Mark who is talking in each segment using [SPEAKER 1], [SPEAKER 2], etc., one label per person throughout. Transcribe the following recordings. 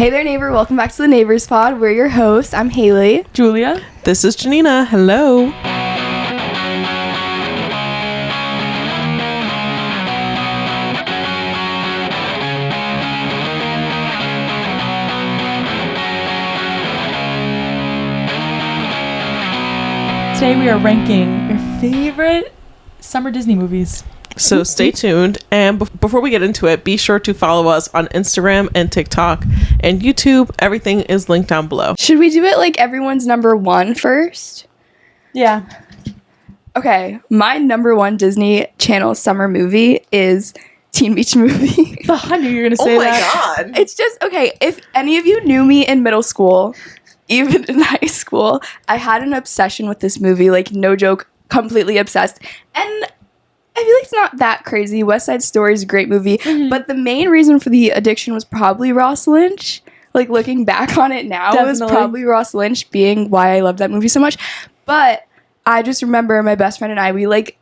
[SPEAKER 1] Hey there, neighbor. Welcome back to the Neighbors Pod. We're your hosts. I'm Haley.
[SPEAKER 2] Julia.
[SPEAKER 3] This is Janina. Hello.
[SPEAKER 2] Today we are ranking your favorite summer Disney movies.
[SPEAKER 3] So stay tuned, and before we get into it, be sure to follow us on Instagram and TikTok and YouTube. Everything is linked down below.
[SPEAKER 1] Should we do it like everyone's number one first?
[SPEAKER 2] Yeah.
[SPEAKER 1] Okay, my number one Disney Channel summer movie is Teen Beach Movie.
[SPEAKER 2] I knew you were going to say that.
[SPEAKER 3] God.
[SPEAKER 1] It's just, okay, if any of you knew me in middle school, even in high school, I had an obsession with this movie, like no joke, completely obsessed. And I feel like it's not that crazy. West Side Story is a great movie, but the main reason for the addiction was probably Ross Lynch. Like, looking back on it now, it was probably Ross Lynch being why I love that movie so much. But I just remember my best friend and I, we like,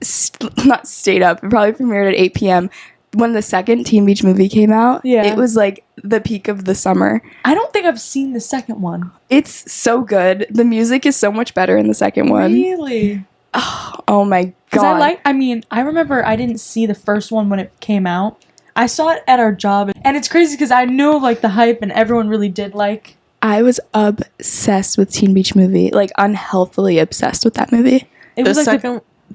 [SPEAKER 1] not stayed up, it probably premiered at 8 p.m. When the second Teen Beach movie came out.
[SPEAKER 2] Yeah.
[SPEAKER 1] It was like the peak of the summer.
[SPEAKER 2] I don't think I've seen the second one.
[SPEAKER 1] It's so good. The music is so much better in the second one.
[SPEAKER 2] Really?
[SPEAKER 1] Oh my god.
[SPEAKER 2] I remember I didn't see the first one when it came out. I saw it at our job, and it's crazy because I knew like the hype and everyone really did like.
[SPEAKER 1] I was obsessed with Teen Beach Movie, like unhealthily obsessed with that movie.
[SPEAKER 2] It was like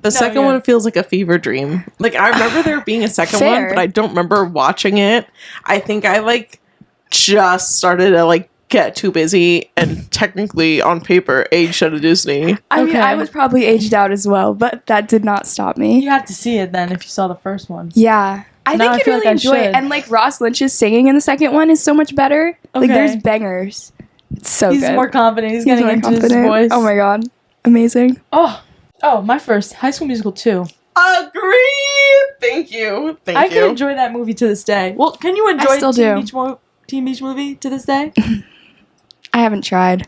[SPEAKER 3] The second one feels like a fever dream. Like, I remember there being a second one, but I don't remember watching it. I think I like just started to like get too busy and technically on paper aged out of Disney.
[SPEAKER 1] I mean, I was probably aged out as well, but that did not stop me.
[SPEAKER 2] You have to see it then if you saw the first one.
[SPEAKER 1] Yeah. I think you'd really enjoy it. And like Ross Lynch's singing in the second one is so much better.
[SPEAKER 2] Okay.
[SPEAKER 1] Like there's bangers. It's so good.
[SPEAKER 2] He's more confident. He's getting
[SPEAKER 1] more
[SPEAKER 2] into
[SPEAKER 1] confident.
[SPEAKER 2] his voice.
[SPEAKER 1] Oh my god. Amazing.
[SPEAKER 2] Oh, my first High School Musical 2.
[SPEAKER 3] Agree. Thank you.
[SPEAKER 2] I can enjoy that movie to this day. Well, can you enjoy Teen Beach Movie to this day?
[SPEAKER 1] I haven't tried.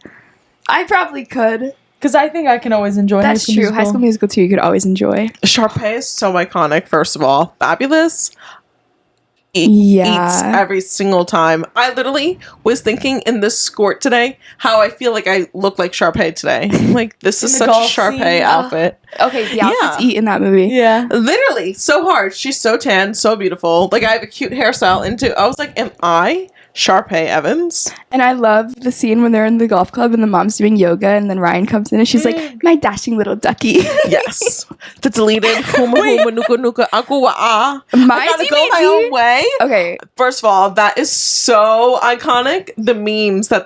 [SPEAKER 1] I probably could.
[SPEAKER 2] Because I think I can always enjoy
[SPEAKER 1] That's
[SPEAKER 2] High School
[SPEAKER 1] true.
[SPEAKER 2] Musical.
[SPEAKER 1] High School Musical 2 you could always enjoy.
[SPEAKER 3] Sharpay is so iconic, first of all. Fabulous.
[SPEAKER 1] Eats
[SPEAKER 3] every single time. I literally was thinking in this skirt today how I feel like I look like Sharpay today. Like, this is such a Sharpay outfit.
[SPEAKER 1] Okay, the outfits eat in that movie.
[SPEAKER 2] Yeah.
[SPEAKER 3] Literally, so hard. She's so tan, so beautiful. Like, I have a cute hairstyle into. I was like, am I Sharpay Evans?
[SPEAKER 1] And I love the scene when they're in the golf club and the mom's doing yoga and then Ryan comes in and she's like, my dashing little ducky.
[SPEAKER 3] Yes. The deleted huma huma nuka nuka aqua ah. I gotta go my own way.
[SPEAKER 1] Okay.
[SPEAKER 3] First of all, that is so iconic. The memes that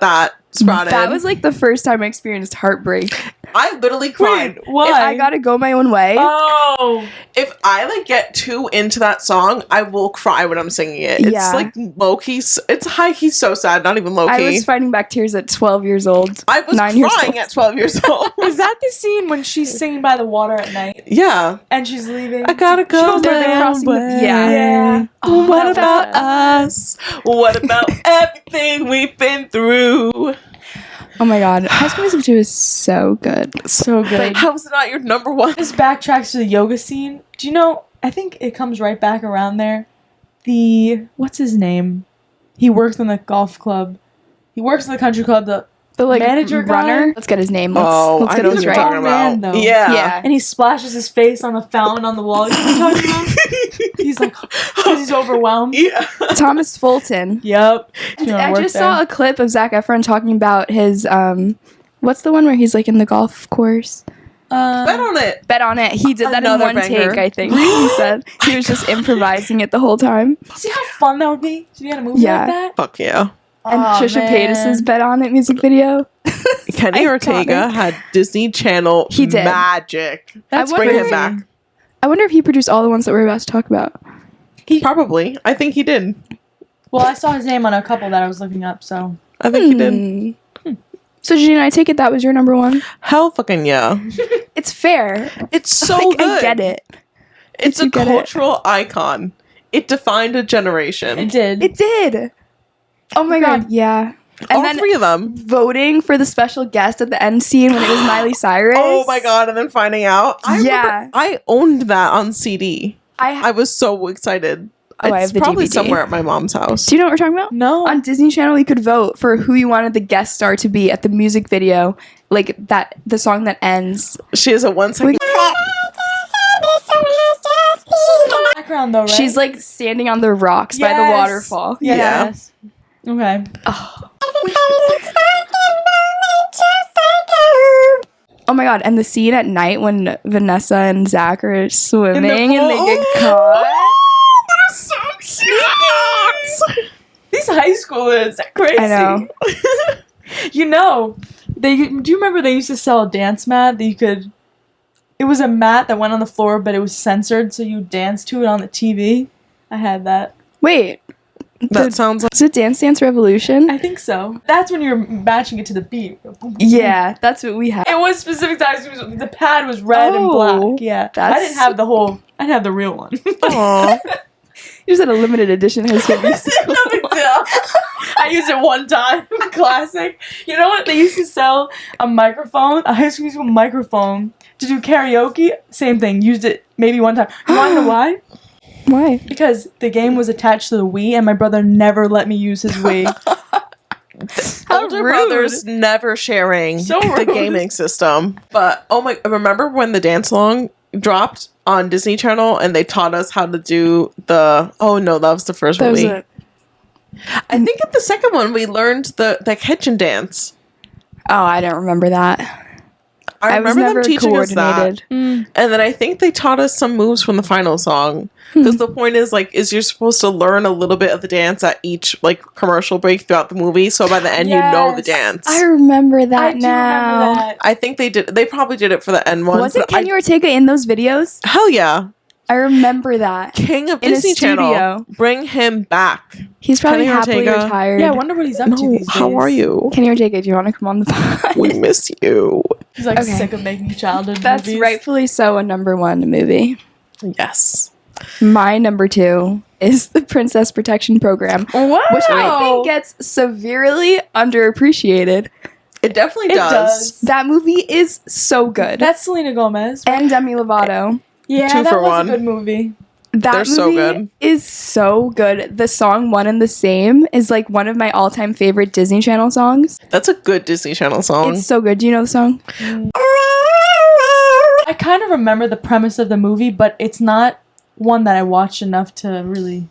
[SPEAKER 3] sprouted.
[SPEAKER 1] That was like the first time I experienced heartbreak.
[SPEAKER 3] I literally cried.
[SPEAKER 2] Why?
[SPEAKER 1] If I gotta go my own way.
[SPEAKER 2] Oh.
[SPEAKER 3] If I like get too into that song, I will cry when I'm singing it. It's like low key. It's high key so sad. Not even low key.
[SPEAKER 1] I was fighting back tears at 12 years old.
[SPEAKER 3] I was crying at 12 years old.
[SPEAKER 2] Is that the scene when she's singing by the water at night?
[SPEAKER 3] Yeah.
[SPEAKER 2] And she's leaving?
[SPEAKER 3] I gotta go my own way.
[SPEAKER 1] Yeah.
[SPEAKER 3] Oh, what about us? What about everything we've been through?
[SPEAKER 1] Oh my god. High School Musical 2 is so good.
[SPEAKER 2] So good.
[SPEAKER 3] How is it not your number one?
[SPEAKER 2] This backtracks to the yoga scene. Do you know, I think it comes right back around there. What's his name? He works in the golf club. He works in the country club. The
[SPEAKER 1] like
[SPEAKER 2] manager
[SPEAKER 1] runner.
[SPEAKER 2] guy?
[SPEAKER 1] Let's get his name.
[SPEAKER 3] Let's
[SPEAKER 1] get this right.
[SPEAKER 3] Talking about.
[SPEAKER 2] Though.
[SPEAKER 3] Yeah.
[SPEAKER 2] And he splashes his face on the fountain on the wall. You know what I'm talking about? He's like, because he's overwhelmed.
[SPEAKER 3] Yeah.
[SPEAKER 1] Thomas Fulton.
[SPEAKER 2] Yep.
[SPEAKER 1] I just saw a clip of Zac Efron talking about his, what's the one where he's like in the golf course?
[SPEAKER 3] Bet on it.
[SPEAKER 1] Bet on it. He did that in one
[SPEAKER 3] banger.
[SPEAKER 1] take, I think. He said he was just improvising it the whole time.
[SPEAKER 2] See how fun that would be to be on a movie like that?
[SPEAKER 3] Fuck yeah.
[SPEAKER 1] And Trisha Paytas's Bet on It music video.
[SPEAKER 3] Kenny Ortega had Disney Channel magic.
[SPEAKER 2] That's
[SPEAKER 3] bring him back.
[SPEAKER 1] I wonder if he produced all the ones that we're about to talk about.
[SPEAKER 3] Probably. I think he did.
[SPEAKER 2] Well, I saw his name on a couple that I was looking up, so.
[SPEAKER 3] I think he did.
[SPEAKER 1] So, Janine, I take it that was your number one?
[SPEAKER 3] Hell fucking yeah.
[SPEAKER 1] It's fair.
[SPEAKER 3] It's so good.
[SPEAKER 1] I get it.
[SPEAKER 3] It's a cultural icon. It defined a generation.
[SPEAKER 2] It did.
[SPEAKER 1] It did. Oh my god, yeah. And
[SPEAKER 3] all three of them.
[SPEAKER 1] Voting for the special guest at the end scene when it was Miley Cyrus.
[SPEAKER 3] Oh my god, and then finding out. I remember I owned that on CD. I was so excited.
[SPEAKER 1] Oh, I have
[SPEAKER 3] It's
[SPEAKER 1] the
[SPEAKER 3] probably
[SPEAKER 1] DVD.
[SPEAKER 3] somewhere at my mom's house.
[SPEAKER 1] Do you know what we're talking about?
[SPEAKER 2] No.
[SPEAKER 1] On Disney Channel, you could vote for who you wanted the guest star to be at the music video, like that the song that ends.
[SPEAKER 3] She has a 1 second.
[SPEAKER 2] Background though, right?
[SPEAKER 1] She's like standing on the rocks by the
[SPEAKER 2] Yes.
[SPEAKER 1] waterfall.
[SPEAKER 2] Yes. Okay.
[SPEAKER 1] Oh my god! And the scene at night when Vanessa and Zach are swimming and they
[SPEAKER 2] pool.
[SPEAKER 1] get caught.
[SPEAKER 3] They're so cute.
[SPEAKER 2] These high schoolers are crazy.
[SPEAKER 1] I know.
[SPEAKER 2] You know, do you remember they used to sell a dance mat that you could? It was a mat that went on the floor, but it was censored, so you dance to it on the TV. I had that.
[SPEAKER 1] Wait,
[SPEAKER 3] That sounds like
[SPEAKER 1] is it Dance Dance Revolution?
[SPEAKER 2] I think so. That's when you're matching it to the beat.
[SPEAKER 1] Yeah, that's what we had.
[SPEAKER 2] It was specific times. The pad was red and
[SPEAKER 1] Oh,
[SPEAKER 2] black. Yeah. I
[SPEAKER 1] that's-
[SPEAKER 2] didn't have the whole. I didn't have the real one.
[SPEAKER 3] Aw.
[SPEAKER 1] You just had a limited edition High School Musical.
[SPEAKER 2] No big deal. I used it one time. Classic. You know what? They used to sell a microphone, a High School Musical microphone, to do karaoke. Same thing. Used it maybe one time. You want to know why?
[SPEAKER 1] Why?
[SPEAKER 2] Because the game was attached to the Wii, and my brother never let me use his Wii.
[SPEAKER 1] How
[SPEAKER 3] older
[SPEAKER 1] rude.
[SPEAKER 3] brothers never sharing
[SPEAKER 2] So
[SPEAKER 3] the
[SPEAKER 2] rude.
[SPEAKER 3] gaming system. But oh my! Remember when the dance along dropped on Disney Channel and they taught us how to do the? Oh no, that was the first
[SPEAKER 1] That
[SPEAKER 3] one.
[SPEAKER 1] was it.
[SPEAKER 3] I think at the second one we learned the kitchen dance.
[SPEAKER 1] Oh, I don't remember that.
[SPEAKER 3] I
[SPEAKER 1] was
[SPEAKER 3] remember
[SPEAKER 1] never
[SPEAKER 3] them teaching us that.
[SPEAKER 1] coordinated.
[SPEAKER 3] And then I think they taught us some moves from the final song. Because the point is, like, is you're supposed to learn a little bit of the dance at each, like, commercial break throughout the movie. So by the end, you know the
[SPEAKER 2] Yes.
[SPEAKER 3] dance.
[SPEAKER 1] I remember that
[SPEAKER 2] I do
[SPEAKER 1] now.
[SPEAKER 2] remember that.
[SPEAKER 3] I think they did. They probably did it for the end ones.
[SPEAKER 1] Wasn't
[SPEAKER 3] but
[SPEAKER 1] Kenny Ortega in those videos?
[SPEAKER 3] hell yeah.
[SPEAKER 1] I remember that.
[SPEAKER 3] King of
[SPEAKER 1] In a
[SPEAKER 3] Disney Channel.
[SPEAKER 1] studio.
[SPEAKER 3] Bring him back.
[SPEAKER 1] He's probably
[SPEAKER 3] Kenny
[SPEAKER 1] happily
[SPEAKER 3] Ortega.
[SPEAKER 1] retired.
[SPEAKER 2] Yeah, I wonder what he's up to
[SPEAKER 3] No,
[SPEAKER 2] these days.
[SPEAKER 3] how are you?
[SPEAKER 1] Kenny Ortega, do you want to come on the pod?
[SPEAKER 3] We miss you.
[SPEAKER 2] He's like
[SPEAKER 1] Okay.
[SPEAKER 2] sick of making childhood
[SPEAKER 1] That's
[SPEAKER 2] movies.
[SPEAKER 1] rightfully so a number one movie.
[SPEAKER 3] Yes.
[SPEAKER 1] My number two is the Princess Protection Program,
[SPEAKER 2] Wow.
[SPEAKER 1] which I think gets severely underappreciated.
[SPEAKER 3] It definitely
[SPEAKER 2] It
[SPEAKER 3] does.
[SPEAKER 2] does.
[SPEAKER 1] That movie is so good.
[SPEAKER 2] That's Selena Gomez.
[SPEAKER 1] And Demi Lovato.
[SPEAKER 2] Yeah,
[SPEAKER 3] Two
[SPEAKER 2] that
[SPEAKER 3] for
[SPEAKER 2] was
[SPEAKER 3] one.
[SPEAKER 2] a good movie.
[SPEAKER 1] That
[SPEAKER 3] They're so
[SPEAKER 1] movie
[SPEAKER 3] good.
[SPEAKER 1] is so good. The song One and the Same is like one of my all-time favorite Disney Channel songs.
[SPEAKER 3] That's a good Disney Channel song.
[SPEAKER 1] It's so good. Do you know the song?
[SPEAKER 2] I kind of remember the premise of the movie, but it's not one that I watched enough to really.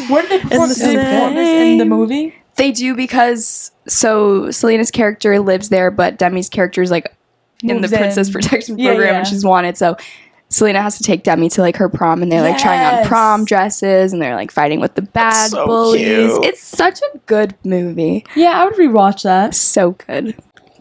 [SPEAKER 2] Where did they perform this? Did they perform this in the movie?
[SPEAKER 1] They do because so Selena's character lives there, but Demi's character is like in the
[SPEAKER 2] Moves
[SPEAKER 1] Princess
[SPEAKER 2] in.
[SPEAKER 1] Protection
[SPEAKER 2] Yeah,
[SPEAKER 1] Program
[SPEAKER 2] yeah.
[SPEAKER 1] and she's wanted. So Selena has to take Demi to like her prom and they're like trying on
[SPEAKER 2] Yes.
[SPEAKER 1] prom dresses and they're like fighting with the bad
[SPEAKER 3] so
[SPEAKER 1] bullies.
[SPEAKER 3] cute.
[SPEAKER 1] It's such a good movie.
[SPEAKER 2] Yeah, I would rewatch that.
[SPEAKER 1] So good.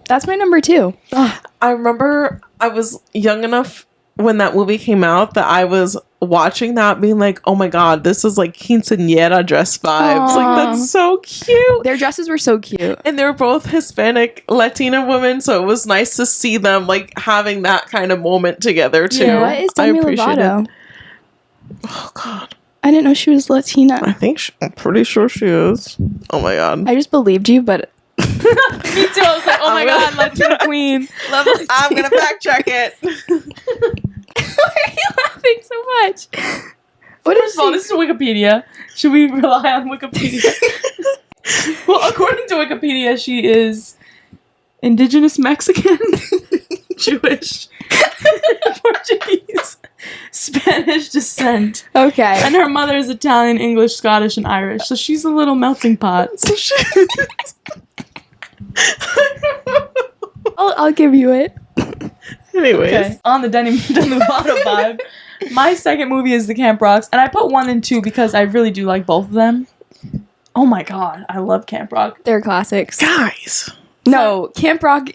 [SPEAKER 1] That's my number two.
[SPEAKER 3] I remember I was young enough when that movie came out that I was watching that being like, oh my god, this is like quinceañera dress vibes.
[SPEAKER 1] Aw.
[SPEAKER 3] Like, that's so cute.
[SPEAKER 1] Their dresses were so cute.
[SPEAKER 3] And they were both Hispanic Latina women, so it was nice to see them like having that kind of moment together too.
[SPEAKER 2] Yeah.
[SPEAKER 1] What is
[SPEAKER 3] I
[SPEAKER 1] Demi
[SPEAKER 3] appreciate
[SPEAKER 1] Lovato?
[SPEAKER 3] it. Oh god,
[SPEAKER 1] I didn't know she was Latina.
[SPEAKER 3] I think I'm pretty sure she is. Oh my god,
[SPEAKER 1] I just believed you, but
[SPEAKER 2] Me too. I was like, oh my god, Latina queen.
[SPEAKER 3] I'm gonna fact check it.
[SPEAKER 1] why are you laughing so much? What
[SPEAKER 2] First of all, this is Wikipedia. Should we rely on Wikipedia? Well, according to Wikipedia, she is indigenous Mexican, Jewish, Portuguese, Spanish descent.
[SPEAKER 1] Okay.
[SPEAKER 2] And her mother is Italian, English, Scottish, and Irish. So she's a little melting pot.
[SPEAKER 3] So she-
[SPEAKER 1] I'll give you it.
[SPEAKER 3] Anyways,
[SPEAKER 2] Okay. On the Demi Lovato vibe. My second movie is The Camp Rocks, and I put 1 and 2 because I really do like both of them. Oh my god, I love Camp Rock.
[SPEAKER 1] They're classics.
[SPEAKER 3] guys,
[SPEAKER 1] No, Camp Rock.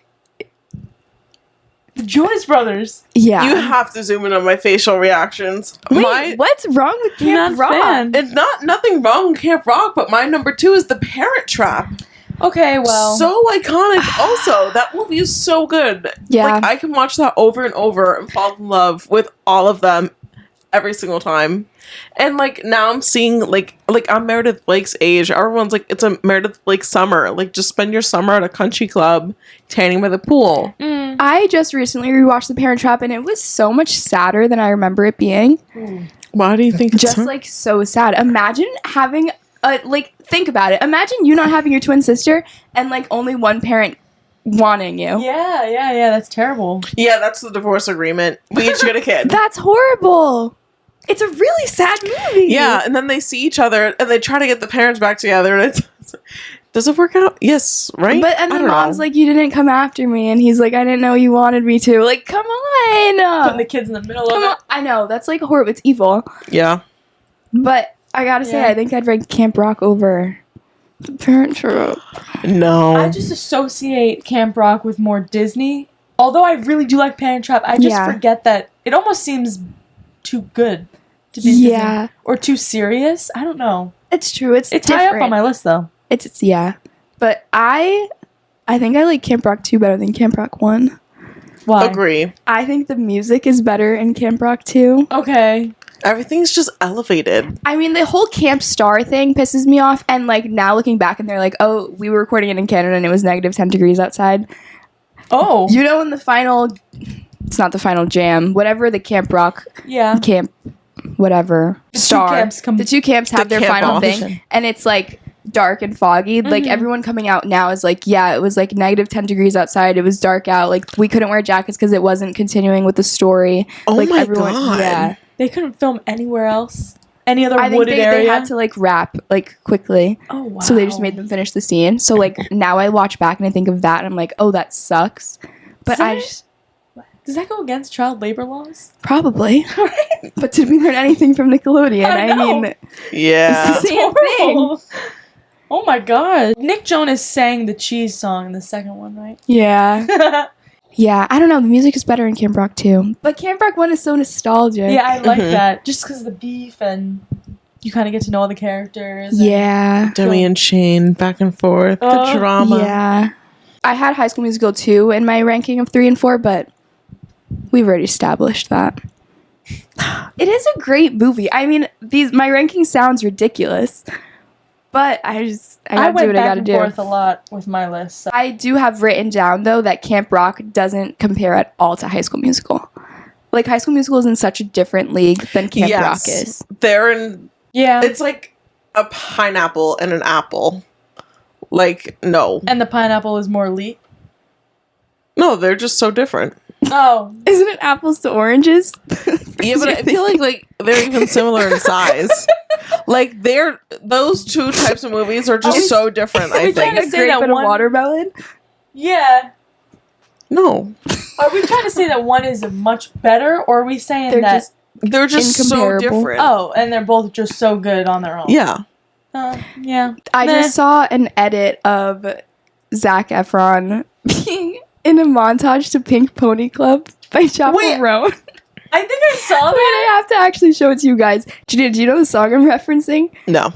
[SPEAKER 2] The Jonas Brothers.
[SPEAKER 1] Yeah.
[SPEAKER 3] you have to zoom in on my facial reactions.
[SPEAKER 1] Wait, what's wrong with Camp
[SPEAKER 2] Not a
[SPEAKER 1] Rock?
[SPEAKER 2] fan.
[SPEAKER 3] And nothing wrong with Camp Rock, but my number 2 is The Parent Trap.
[SPEAKER 2] Okay, well.
[SPEAKER 3] So iconic. Also, that movie is so good.
[SPEAKER 1] Yeah.
[SPEAKER 3] Like, I can watch that over and over and fall in love with all of them every single time. And like now I'm seeing like I'm Meredith Blake's age. Everyone's like, it's a Meredith Blake summer. Like just spend your summer at a country club tanning by the pool.
[SPEAKER 1] I just recently rewatched The Parent Trap, and it was so much sadder than I remember it being.
[SPEAKER 3] Why do you think it's
[SPEAKER 1] Just like so sad? Imagine having think about it. Imagine you not having your twin sister and like only one parent wanting you.
[SPEAKER 2] Yeah, that's terrible.
[SPEAKER 3] Yeah, that's the divorce agreement. We each get a kid.
[SPEAKER 1] That's horrible. It's a really sad movie.
[SPEAKER 3] Yeah, and then they see each other and they try to get the parents back together, and it's does it work out? Yes, right?
[SPEAKER 1] But and the mom's like, you didn't come after me, and he's like, I didn't know you wanted me to. Like, come on.
[SPEAKER 2] Putting the kids in the middle of it.
[SPEAKER 1] I know, that's like horrible. It's evil.
[SPEAKER 3] Yeah.
[SPEAKER 1] But I gotta say, I think I'd rank Camp Rock over The Parent Trap.
[SPEAKER 3] No.
[SPEAKER 2] I just associate Camp Rock with more Disney. Although I really do like Parent Trap, I just forget that it almost seems too good to be Disney. Or too serious. I don't know.
[SPEAKER 1] It's true. It's
[SPEAKER 2] high up on my list, though.
[SPEAKER 1] It's But I think I like Camp Rock 2 better than Camp Rock 1.
[SPEAKER 2] Why?
[SPEAKER 3] Agree.
[SPEAKER 1] I think the music is better in Camp Rock 2.
[SPEAKER 2] Okay.
[SPEAKER 3] Everything's just elevated.
[SPEAKER 1] I mean, the whole Camp Star thing pisses me off, and like now looking back and they're like, oh, we were recording it in Canada and it was negative 10 degrees outside.
[SPEAKER 2] Oh.
[SPEAKER 1] You know, in the final, it's not the final jam, whatever the Camp Rock camp, whatever, star, the two camps have their final thing, and it's like dark and foggy. Like everyone coming out now is like, yeah, it was like negative 10 degrees outside. It was dark out. Like we couldn't wear jackets because it wasn't continuing with the story.
[SPEAKER 3] Oh
[SPEAKER 1] like
[SPEAKER 3] my God.
[SPEAKER 1] Yeah.
[SPEAKER 2] They couldn't film anywhere else? Any other
[SPEAKER 1] I think
[SPEAKER 2] wooded area?
[SPEAKER 1] They had to like wrap like quickly.
[SPEAKER 2] Oh, wow.
[SPEAKER 1] So they just made them finish the scene. So like now I watch back and I think of that and I'm like, oh, that sucks. But
[SPEAKER 2] does that go against child labor laws?
[SPEAKER 1] Probably. But did we learn anything from Nickelodeon?
[SPEAKER 2] I
[SPEAKER 1] mean,
[SPEAKER 3] yeah.
[SPEAKER 1] it's the same thing.
[SPEAKER 2] Oh my God. Nick Jonas sang the Cheese song in the second one, right?
[SPEAKER 1] Yeah. Yeah, I don't know. The music is better in Camp Rock 2. But Camp Rock 1 is so nostalgic.
[SPEAKER 2] Yeah, I like that. Just because of the beef and you kind of get to know all the characters.
[SPEAKER 1] Yeah.
[SPEAKER 3] Demi and Shane, back and forth. The drama.
[SPEAKER 1] Yeah. I had High School Musical 2 in my ranking of 3 and 4, but we've already established that. It is a great movie. I mean, my ranking sounds ridiculous, but I gotta do what I gotta do.
[SPEAKER 2] I went back and forth a lot with my list. So.
[SPEAKER 1] I do have written down, though, that Camp Rock doesn't compare at all to High School Musical. Like, High School Musical is in such a different league than Camp Rock is.
[SPEAKER 3] They're in...
[SPEAKER 2] Yeah.
[SPEAKER 3] It's like a pineapple and an apple. Like, no.
[SPEAKER 2] And the pineapple is more elite?
[SPEAKER 3] No, they're just so different.
[SPEAKER 2] Oh.
[SPEAKER 1] Isn't it apples to oranges?
[SPEAKER 3] Yeah, but I feel like they're even similar in size. Like those two types of movies are just so different. I think
[SPEAKER 1] a grape and a watermelon.
[SPEAKER 2] Yeah.
[SPEAKER 3] No.
[SPEAKER 2] Are we trying to say that one is much better, or are we saying
[SPEAKER 3] they're just so different?
[SPEAKER 2] Oh, and they're both just so good on their own.
[SPEAKER 3] Yeah.
[SPEAKER 2] Yeah.
[SPEAKER 1] I just saw an edit of Zac Efron being in a montage to Pink Pony Club by Chappell Roan.
[SPEAKER 2] I think I saw that.
[SPEAKER 1] Wait, I have to actually show it to you guys. Do you know the song I'm referencing?
[SPEAKER 3] No.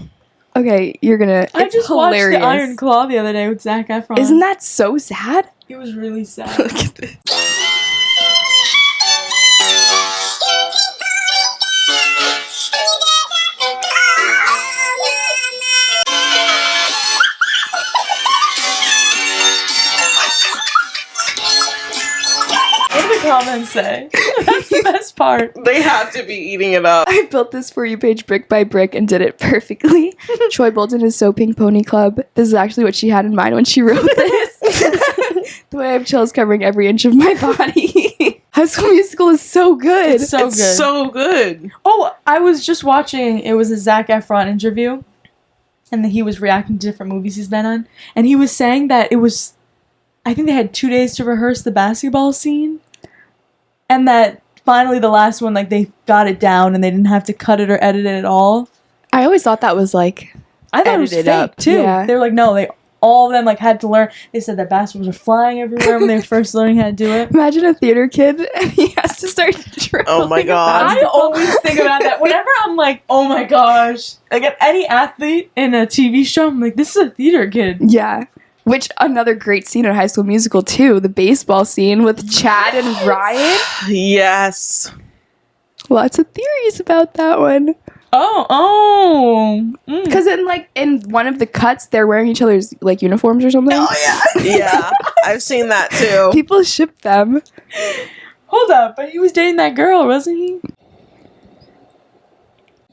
[SPEAKER 1] Okay, you're gonna.
[SPEAKER 2] I just
[SPEAKER 1] hilarious.
[SPEAKER 2] watched the Iron Claw the other day with Zac Efron.
[SPEAKER 1] Isn't that so sad?
[SPEAKER 2] It was really sad.
[SPEAKER 1] Look at this.
[SPEAKER 2] What do the comments say? That's the best part.
[SPEAKER 3] They have to be eating it up.
[SPEAKER 1] I built this For You page brick by brick and did it perfectly. Troy Bolton is so Pink Pony Club. This is actually what she had in mind when she wrote this. The way I have chills covering every inch of my body. High School Musical is so good.
[SPEAKER 2] It's so good. Oh, I was just watching, it was a Zac Efron interview, and he was reacting to different movies he's been on, and he was saying that it was, I think they had 2 days to rehearse the basketball scene, and that finally the last one, like, they got it down and they didn't have to cut it or edit it at all.
[SPEAKER 1] I always thought that was like
[SPEAKER 2] I thought it was fake
[SPEAKER 1] up
[SPEAKER 2] too.
[SPEAKER 1] Yeah.
[SPEAKER 2] They were like, no, all of them like had to learn. They said that basketballs were flying everywhere when they were first learning how to do it.
[SPEAKER 1] Imagine a theater kid and he has to start dribbling.
[SPEAKER 3] Oh my God.
[SPEAKER 2] I always think about that. Whenever I'm like, oh my gosh. Like if any athlete in a TV show, I'm like, this is a theater kid.
[SPEAKER 1] Yeah. Which, another great scene in High School Musical, too. The baseball scene with Chad and Ryan.
[SPEAKER 3] Yes.
[SPEAKER 1] Lots of theories about that one.
[SPEAKER 2] Oh.
[SPEAKER 1] Because in one of the cuts, they're wearing each other's like uniforms or something.
[SPEAKER 3] Oh yeah, yeah. I've seen that too.
[SPEAKER 1] People ship them.
[SPEAKER 2] Hold up, but he was dating that girl, wasn't he?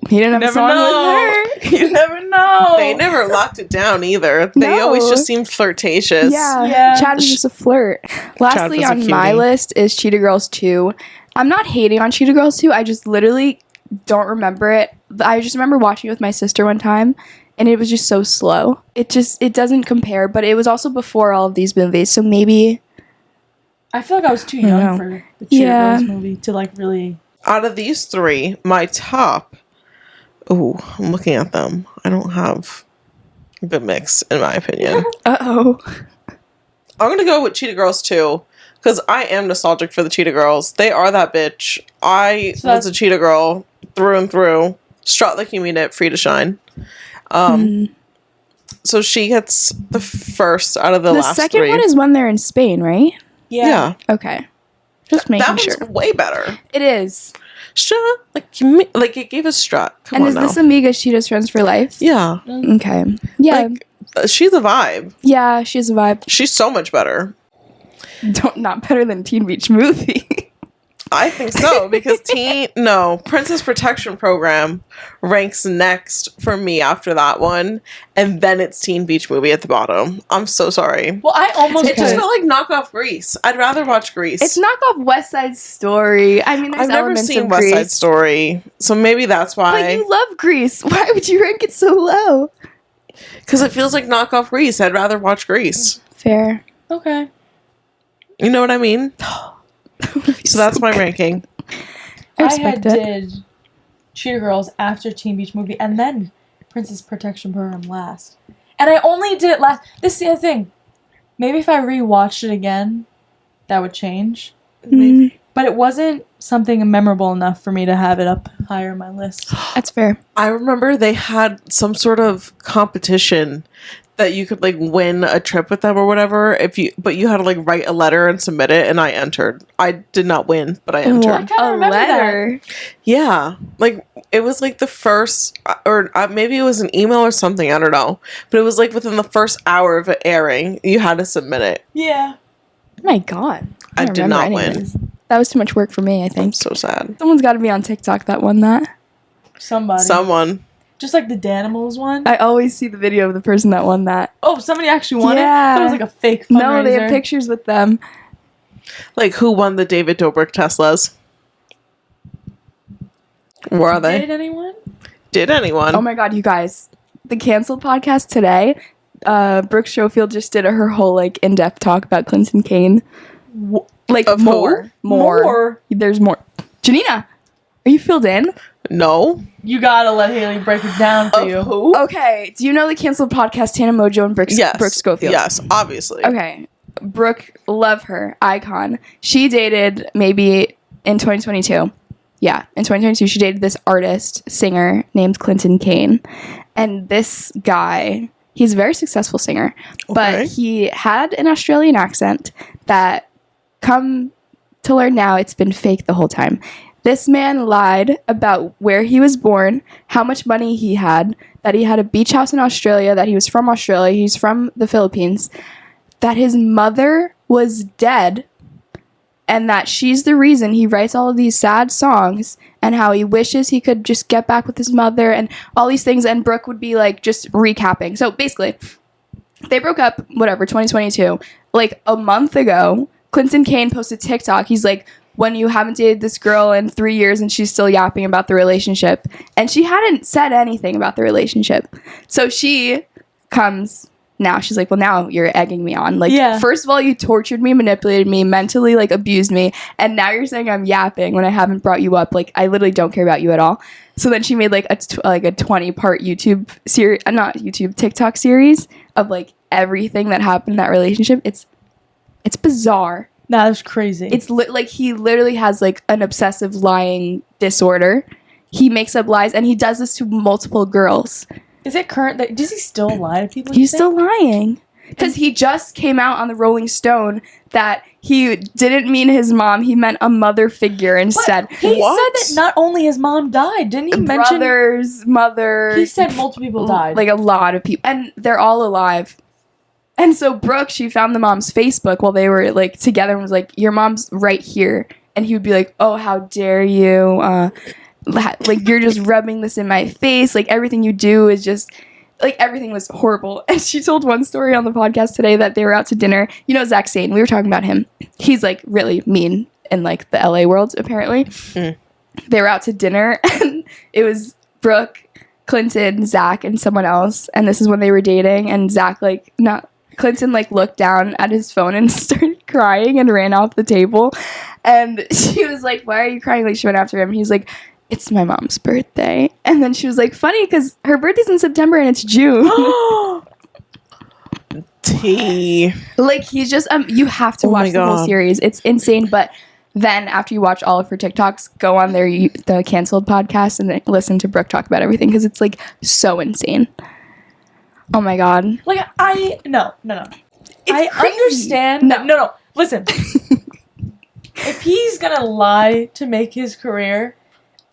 [SPEAKER 1] He didn't have a
[SPEAKER 2] Never
[SPEAKER 1] song
[SPEAKER 2] know.
[SPEAKER 1] with her.
[SPEAKER 2] You never know.
[SPEAKER 3] They never locked it down either. They always
[SPEAKER 1] No.
[SPEAKER 3] just seemed flirtatious.
[SPEAKER 1] Yeah. Chad was just a flirt. Lastly,
[SPEAKER 3] was a
[SPEAKER 1] on my
[SPEAKER 3] cutie.
[SPEAKER 1] list is Cheetah Girls 2. I'm not hating on Cheetah Girls 2. I just literally don't remember it. I just remember watching it with my sister one time, and it was just so slow. It doesn't compare, but it was also before all of these movies, so maybe...
[SPEAKER 2] I feel like I was too
[SPEAKER 1] I don't
[SPEAKER 2] young
[SPEAKER 1] know.
[SPEAKER 2] for the Cheetah
[SPEAKER 1] Yeah.
[SPEAKER 2] Girls movie to like really.
[SPEAKER 3] Out of these three, my top. Oh, I'm looking at them. I don't have a good mix, in my opinion.
[SPEAKER 1] Uh-oh.
[SPEAKER 3] I'm gonna go with Cheetah Girls 2, because I am nostalgic for the Cheetah Girls. They are that bitch. I was a Cheetah Girl through and through. Strut like you mean it, free to shine. So she gets the first out of the last
[SPEAKER 1] The second
[SPEAKER 3] three.
[SPEAKER 1] one is when they're in Spain, right?
[SPEAKER 3] Yeah.
[SPEAKER 1] Okay. Just making
[SPEAKER 3] That
[SPEAKER 1] sure.
[SPEAKER 3] one's way better.
[SPEAKER 1] It is.
[SPEAKER 3] Strut, like it gave us Strut. Come
[SPEAKER 1] And
[SPEAKER 3] on
[SPEAKER 1] is
[SPEAKER 3] now.
[SPEAKER 1] this Amiga's Cheetah's Friends for Life?
[SPEAKER 3] Yeah.
[SPEAKER 1] Okay. Yeah.
[SPEAKER 3] Like, she's a vibe.
[SPEAKER 1] Yeah, she's a vibe.
[SPEAKER 3] She's so much better.
[SPEAKER 1] Not better than Teen Beach Movie.
[SPEAKER 3] I think so, because Princess Protection Program ranks next for me after that one, and then it's Teen Beach Movie at the bottom. I'm so sorry.
[SPEAKER 2] Well, I almost
[SPEAKER 3] It just felt like knockoff Grease. I'd rather watch Grease.
[SPEAKER 1] It's knockoff West Side Story. I mean, there's
[SPEAKER 3] I've never
[SPEAKER 1] elements
[SPEAKER 3] seen
[SPEAKER 1] of
[SPEAKER 3] West
[SPEAKER 1] Grease.
[SPEAKER 3] Side Story, so maybe that's
[SPEAKER 1] But
[SPEAKER 3] why.
[SPEAKER 1] you love Grease. Why would you rank it so low?
[SPEAKER 3] Because it feels like knockoff Grease. I'd rather watch Grease.
[SPEAKER 1] Fair.
[SPEAKER 2] Okay.
[SPEAKER 3] You know what I mean? So that's my ranking.
[SPEAKER 1] I
[SPEAKER 2] I
[SPEAKER 1] respect
[SPEAKER 2] had
[SPEAKER 1] it.
[SPEAKER 2] did Cheetah Girls after Teen Beach Movie, and then Princess Protection Program last. And I only did it last. This is the other thing. Maybe if I rewatched it again, that would change.
[SPEAKER 1] Mm,
[SPEAKER 2] But it wasn't something memorable enough for me to have it up higher on my list.
[SPEAKER 1] that's fair.
[SPEAKER 3] I remember they had some sort of competition that you could like win a trip with them or whatever but you had to like write a letter and submit it, and I entered. I did not win, but I entered.
[SPEAKER 2] kinda
[SPEAKER 1] A
[SPEAKER 2] remember
[SPEAKER 1] letter.
[SPEAKER 3] Yeah, like it was like the first, or maybe it was an email or something, I don't know, but it was like within the first hour of it airing, you had to submit it.
[SPEAKER 2] Yeah.
[SPEAKER 1] Oh my god.
[SPEAKER 3] I
[SPEAKER 1] don't
[SPEAKER 3] did
[SPEAKER 1] remember
[SPEAKER 3] not
[SPEAKER 1] any of
[SPEAKER 3] win.
[SPEAKER 1] these. That was too much work for me, I
[SPEAKER 3] I'm
[SPEAKER 1] think.
[SPEAKER 3] so sad.
[SPEAKER 1] Someone's got to be on TikTok that won that.
[SPEAKER 2] Somebody.
[SPEAKER 3] Someone.
[SPEAKER 2] Just like the Danimals one.
[SPEAKER 1] I always see the video of the person that won that.
[SPEAKER 2] Oh, somebody actually won it?
[SPEAKER 1] Yeah.
[SPEAKER 2] I thought it was like a fake fundraiser.
[SPEAKER 1] No, they have pictures with them.
[SPEAKER 3] Like, who won the David Dobrik Teslas? Where are they?
[SPEAKER 2] Did anyone?
[SPEAKER 3] Did anyone?
[SPEAKER 1] Oh my god, you guys. The canceled podcast today, Brooke Schofield just did her whole like in-depth talk about Clinton Kane. Like
[SPEAKER 3] Of who?
[SPEAKER 1] more. There's more. Janina, are you filled in?
[SPEAKER 3] No.
[SPEAKER 2] You gotta let Haley break it down for
[SPEAKER 3] Of
[SPEAKER 2] you.
[SPEAKER 3] who?
[SPEAKER 1] Okay. Do you know the canceled podcast Tana Mojo and Brooke Schofield?
[SPEAKER 3] Yes, obviously.
[SPEAKER 1] Okay. Brooke, love her, icon. She dated maybe in 2022. Yeah, in 2022, she dated this artist, singer named Clinton Kane. And this guy, he's a very successful singer,
[SPEAKER 3] Okay.
[SPEAKER 1] but he had an Australian accent that, come to learn now, it's been fake the whole time. This man lied about where he was born, how much money he had, that he had a beach house in Australia, that he was from Australia, he's from the Philippines, that his mother was dead, and that she's the reason he writes all of these sad songs, and how he wishes he could just get back with his mother, and all these things, and Brooke would be like just recapping. So basically, they broke up, 2022. Like a month ago, Clinton Kane posted TikTok. He's like, when you haven't dated this girl in 3 years and she's still yapping about the relationship. And she hadn't said anything about the relationship. So she comes now. She's like, well, now you're egging me on. Like,
[SPEAKER 2] Yeah.
[SPEAKER 1] first of all, you tortured me, manipulated me, mentally, like, abused me. And now you're saying I'm yapping when I haven't brought you up. Like, I literally don't care about you at all. So then she made, like, a 20-part YouTube series, not YouTube, TikTok series of, like, everything that happened in that relationship. It's bizarre.
[SPEAKER 2] Nah, that's crazy.
[SPEAKER 1] It's like he literally has like an obsessive lying disorder. He makes up lies, and he does this to multiple girls.
[SPEAKER 2] Is it current? Does he still lie to people?
[SPEAKER 1] He's still lying. Because he just came out on the Rolling Stone that he didn't mean his mom, he meant a mother figure instead.
[SPEAKER 2] He said that not only his mom died, didn't he mention?
[SPEAKER 1] Brothers, mother.
[SPEAKER 2] He said multiple people died.
[SPEAKER 1] Like a lot of people. And they're all alive. And so Brooke, she found the mom's Facebook while they were like together and was like, your mom's right here. And he would be like, oh, how dare you? Like, you're just rubbing this in my face. Like, everything you do is just, like, everything was horrible. And she told one story on the podcast today that they were out to dinner. You know, Zach Sane, we were talking about him. He's, like, really mean in, like, the LA world, apparently. Mm. They were out to dinner, and it was Brooke, Clinton, Zach, and someone else. And this is when they were dating. And Zach, like, Clinton, like, looked down at his phone and started crying and ran off the table. And she was like, why are you crying? Like, she went after him. He's like, it's my mom's birthday. And then she was like, funny, because her birthday's in September and it's June.
[SPEAKER 3] Tea.
[SPEAKER 1] Like, he's just, you have to watch the whole series. It's insane. But then after you watch all of her TikToks, go on the Canceled podcast and listen to Brooke talk about everything, because it's, like, so insane. Oh, my God.
[SPEAKER 2] Like, no. I
[SPEAKER 1] crazy.
[SPEAKER 2] understand. No. Listen. If he's gonna lie to make his career,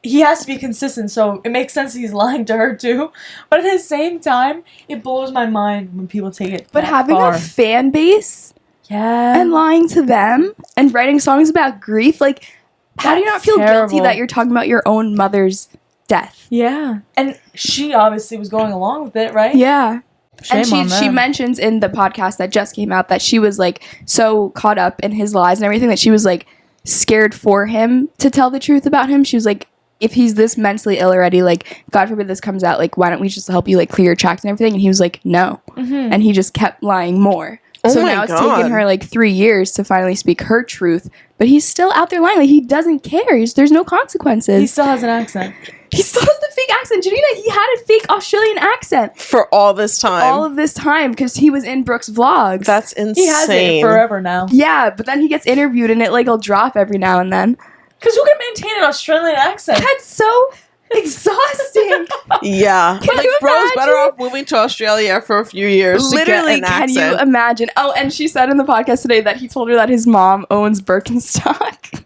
[SPEAKER 2] he has to be consistent, so it makes sense he's lying to her too. But at the same time, it blows my mind when people take it
[SPEAKER 1] But having a fan base and lying to them and writing songs about grief, like, how do you not feel guilty that you're talking about your own mother's death?
[SPEAKER 2] Yeah. And she obviously was going along with it, right?
[SPEAKER 1] Yeah.
[SPEAKER 2] Shame
[SPEAKER 1] and she mentions in the podcast that just came out that she was, like, so caught up in his lies and everything that she was, like, scared for him to tell the truth about him. She was like, if he's this mentally ill already, like, God forbid this comes out, like, why don't we just help you, like, clear your tracks and everything? And he was like, no. Mm-hmm. And he just kept lying more. So now it's taken her, like, 3 years to finally speak her truth, but he's still out there lying. Like, he doesn't care. There's no consequences.
[SPEAKER 2] He still has an accent.
[SPEAKER 1] He still has the fake accent. Did you know he had a fake Australian accent?
[SPEAKER 3] For all this time.
[SPEAKER 1] All of this time, because he was in Brooke's vlogs.
[SPEAKER 3] That's insane.
[SPEAKER 2] He has it forever now.
[SPEAKER 1] Yeah, but then he gets interviewed and it, like, will drop every now and then.
[SPEAKER 2] Because who can maintain an Australian accent?
[SPEAKER 1] That's so exhausting.
[SPEAKER 3] Yeah. Like, bro's better off moving to Australia for a few years
[SPEAKER 1] Literally,
[SPEAKER 3] to get an accent.
[SPEAKER 1] Can you imagine? Oh, and she said in the podcast today that he told her that his mom owns Birkenstock.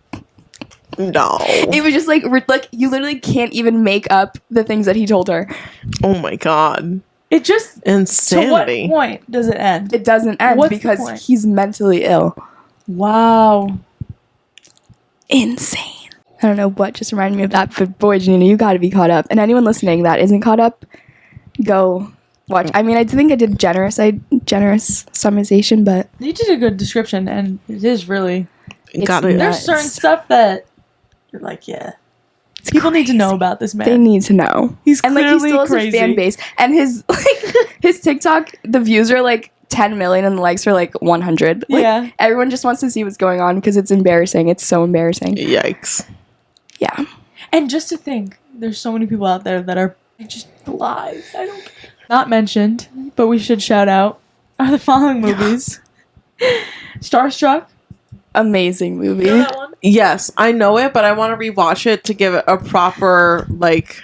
[SPEAKER 3] No.
[SPEAKER 1] It was just like you literally can't even make up the things that he told her.
[SPEAKER 3] Oh my God.
[SPEAKER 2] It just
[SPEAKER 3] insanity.
[SPEAKER 2] To what point does it end?
[SPEAKER 1] It doesn't end because he's mentally ill.
[SPEAKER 2] Wow.
[SPEAKER 1] Insane. I don't know what just reminded me of that, but boy, Janina, you got to be caught up. And anyone listening that isn't caught up, go watch. I mean, I think I did generous summarization, but
[SPEAKER 2] you did a good description, and it is really.
[SPEAKER 1] There's
[SPEAKER 2] certain stuff that you're like, yeah, people need to know about this man.
[SPEAKER 1] They need to know.
[SPEAKER 2] He's clearly
[SPEAKER 1] and, like, he still
[SPEAKER 2] crazy.
[SPEAKER 1] has a fan base, and his TikTok, the views are like 10 million and the likes are like 100. Like,
[SPEAKER 2] yeah,
[SPEAKER 1] everyone just wants to see what's going on because it's embarrassing. It's so embarrassing.
[SPEAKER 3] Yikes.
[SPEAKER 1] Yeah.
[SPEAKER 2] And just to think, there's so many people out there that are just lies. I don't. Not mentioned, but we should shout out are the following movies: Starstruck.
[SPEAKER 1] Amazing movie.
[SPEAKER 2] You know that one?
[SPEAKER 3] Yes, I know it, but I want to rewatch it to give it a proper, like,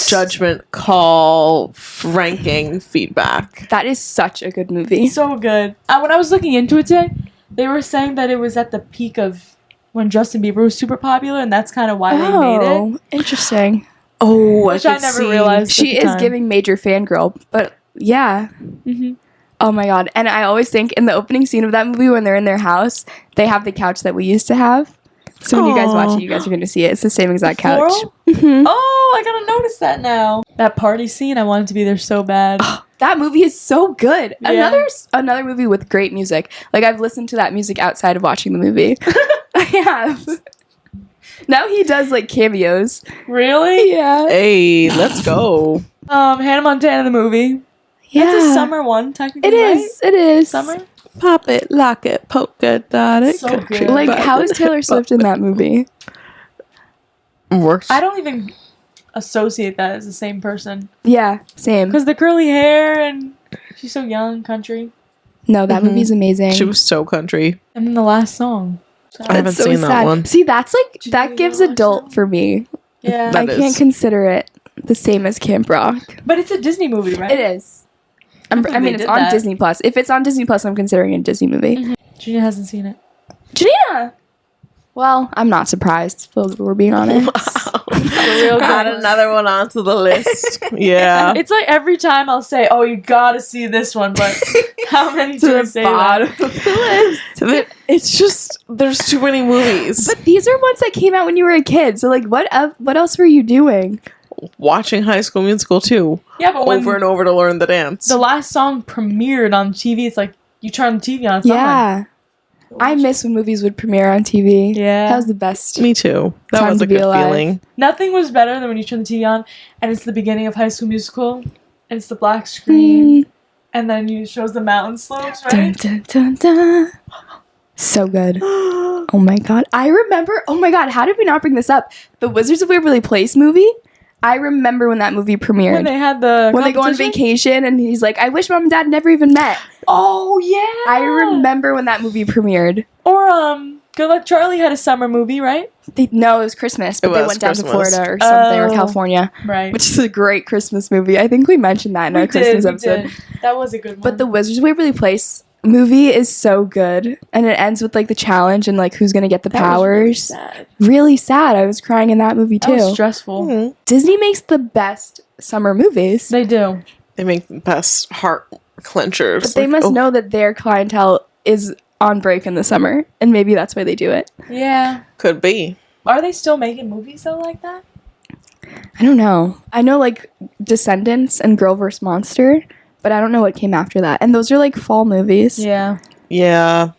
[SPEAKER 3] judgment call, ranking feedback.
[SPEAKER 1] That is such a good movie.
[SPEAKER 2] So good. When I was looking into it today, they were saying that it was at the peak of when Justin Bieber was super popular, and that's kind of why they made it.
[SPEAKER 1] Interesting.
[SPEAKER 3] Oh,
[SPEAKER 2] which I never realized.
[SPEAKER 1] She is giving major fangirl, but yeah. Mm-hmm. Oh my God. And I always think in the opening scene of that movie when they're in their house, they have the couch that we used to have. So when you guys watch it, you guys are going to see it. It's the same exact couch.
[SPEAKER 2] Mm-hmm. Oh, I gotta notice that now. That party scene, I wanted to be there so bad.
[SPEAKER 1] That movie is so good.
[SPEAKER 2] Yeah.
[SPEAKER 1] Another movie with great music. Like, I've listened to that music outside of watching the movie. I have. Now he does, like, cameos.
[SPEAKER 2] Really?
[SPEAKER 1] Yeah.
[SPEAKER 3] Hey, let's go.
[SPEAKER 2] Hannah Montana the movie.
[SPEAKER 1] Yeah.
[SPEAKER 2] It's a summer one, technically.
[SPEAKER 1] It is.
[SPEAKER 2] Right?
[SPEAKER 1] It is.
[SPEAKER 2] Summer?
[SPEAKER 3] Pop it, lock it, polka dot it.
[SPEAKER 2] So good.
[SPEAKER 1] Like, how is Taylor Swift in that movie?
[SPEAKER 3] Works.
[SPEAKER 2] I don't even associate that as the same person.
[SPEAKER 1] Yeah, same.
[SPEAKER 2] Because the curly hair and she's so young, country.
[SPEAKER 1] No, that movie's amazing.
[SPEAKER 3] She was so country.
[SPEAKER 2] And then the last song.
[SPEAKER 3] I haven't seen that one.
[SPEAKER 1] See, that's like, that gives adult for me.
[SPEAKER 2] Yeah.
[SPEAKER 3] That
[SPEAKER 1] I can't consider it the same as Camp Rock.
[SPEAKER 2] But it's a Disney movie, right?
[SPEAKER 1] It is. I mean,
[SPEAKER 2] they
[SPEAKER 1] it's
[SPEAKER 2] did
[SPEAKER 1] on
[SPEAKER 2] that.
[SPEAKER 1] Disney Plus. If it's on Disney Plus, I'm considering a Disney movie.
[SPEAKER 2] Gina hasn't seen it.
[SPEAKER 1] Janina! Well, I'm not surprised, if we're being honest.
[SPEAKER 2] Real
[SPEAKER 3] Add
[SPEAKER 2] good.
[SPEAKER 3] another one onto the list. Yeah.
[SPEAKER 2] It's like every time I'll say, "Oh, you gotta see this one," but how many do you say that?
[SPEAKER 3] It's just there's too many movies.
[SPEAKER 1] But these are ones that came out when you were a kid. So, like, what else were you doing?
[SPEAKER 3] Watching High School Musical too,
[SPEAKER 2] Yeah, but when
[SPEAKER 3] over and over to learn the dance.
[SPEAKER 2] the last song premiered on TV, it's like you turn the TV on. It's not
[SPEAKER 1] Yeah. I miss when movies would premiere on TV.
[SPEAKER 2] Yeah.
[SPEAKER 1] That was the best.
[SPEAKER 3] Me too. That
[SPEAKER 1] Time
[SPEAKER 3] was
[SPEAKER 1] to
[SPEAKER 3] a
[SPEAKER 1] be
[SPEAKER 3] good
[SPEAKER 1] alive.
[SPEAKER 3] feeling.
[SPEAKER 2] Nothing was better than when you turn the TV on and it's the beginning of High School Musical, and it's the black screen, and then you shows the mountain slopes,
[SPEAKER 1] Dun,
[SPEAKER 2] right?
[SPEAKER 1] dun, dun, dun. So good. Oh my god. I remember, oh my god, how did we not bring this up? The Wizards of Waverly Place movie. I remember when that movie premiered.
[SPEAKER 2] When they had the
[SPEAKER 1] When they go on
[SPEAKER 2] competition?
[SPEAKER 1] vacation and he's like, I wish mom and dad never even met.
[SPEAKER 2] Oh yeah,
[SPEAKER 1] I remember when that movie premiered.
[SPEAKER 2] Or Good Luck Charlie had a summer movie, right?
[SPEAKER 1] No, it was Christmas, but
[SPEAKER 3] It
[SPEAKER 1] they
[SPEAKER 3] was
[SPEAKER 1] went down to
[SPEAKER 3] Christmas.
[SPEAKER 1] Florida or something, or
[SPEAKER 2] Oh.
[SPEAKER 1] California,
[SPEAKER 2] Right.
[SPEAKER 1] which is a great Christmas movie. I think we mentioned that in our Christmas episode.
[SPEAKER 2] That was a good one.
[SPEAKER 1] But the Wizards of Waverly Place movie is so good, and it ends with like the challenge and like who's gonna get the
[SPEAKER 2] That was
[SPEAKER 1] powers.
[SPEAKER 2] sad.
[SPEAKER 1] Really sad. I was crying in that movie
[SPEAKER 2] That was
[SPEAKER 1] too.
[SPEAKER 2] stressful.
[SPEAKER 3] Mhm.
[SPEAKER 1] Disney makes the best summer movies,
[SPEAKER 2] They do.
[SPEAKER 3] They make the best heart clenchers.
[SPEAKER 1] but they
[SPEAKER 3] Like,
[SPEAKER 1] must
[SPEAKER 3] oh,
[SPEAKER 1] know that their clientele is on break in the summer, and maybe that's why they do it.
[SPEAKER 2] Yeah.
[SPEAKER 3] could be.
[SPEAKER 2] Are they still making movies though like that?
[SPEAKER 1] I don't know. I know like Descendants and Girl vs. Monster, but I don't know what came after that. And those are like fall movies.
[SPEAKER 2] Yeah.
[SPEAKER 3] Yeah.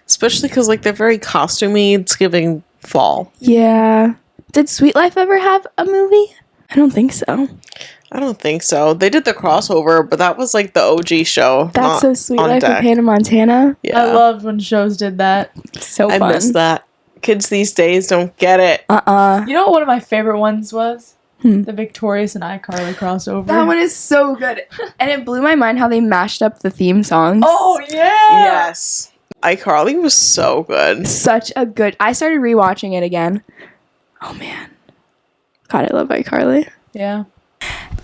[SPEAKER 3] Especially because like they're very costumey. It's giving fall.
[SPEAKER 1] Yeah. Did Sweet Life ever have a movie? I don't think so.
[SPEAKER 3] I don't think so. They did the crossover, but that was like the OG show.
[SPEAKER 1] That's
[SPEAKER 3] not
[SPEAKER 1] so Sweet
[SPEAKER 3] on
[SPEAKER 1] Life
[SPEAKER 3] deck.
[SPEAKER 1] of Hannah Montana.
[SPEAKER 3] Yeah.
[SPEAKER 2] I loved when shows did that.
[SPEAKER 1] So
[SPEAKER 3] I
[SPEAKER 1] fun.
[SPEAKER 3] miss that. Kids these days don't get it.
[SPEAKER 2] You know what one of my favorite ones was?
[SPEAKER 1] Hmm.
[SPEAKER 2] The Victorious and iCarly crossover.
[SPEAKER 1] That one is so good. And it blew my mind how they mashed up the theme songs.
[SPEAKER 2] Oh yeah.
[SPEAKER 3] Yes. iCarly was so good.
[SPEAKER 1] Such a good. I started rewatching it again. Oh man. God, I love iCarly.
[SPEAKER 2] Yeah.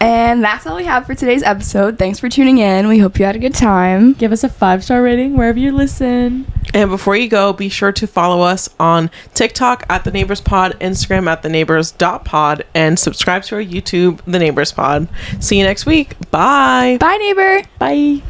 [SPEAKER 1] And that's all we have for today's episode. Thanks for tuning in. We hope you had a good time.
[SPEAKER 2] Give us a 5-star rating wherever you listen.
[SPEAKER 3] And before you go, be sure to follow us on TikTok at The Neighbors Pod, Instagram at theneighbors.pod, and subscribe to our YouTube, The Neighbors Pod. See you next week. Bye.
[SPEAKER 1] Bye, neighbor.
[SPEAKER 2] Bye.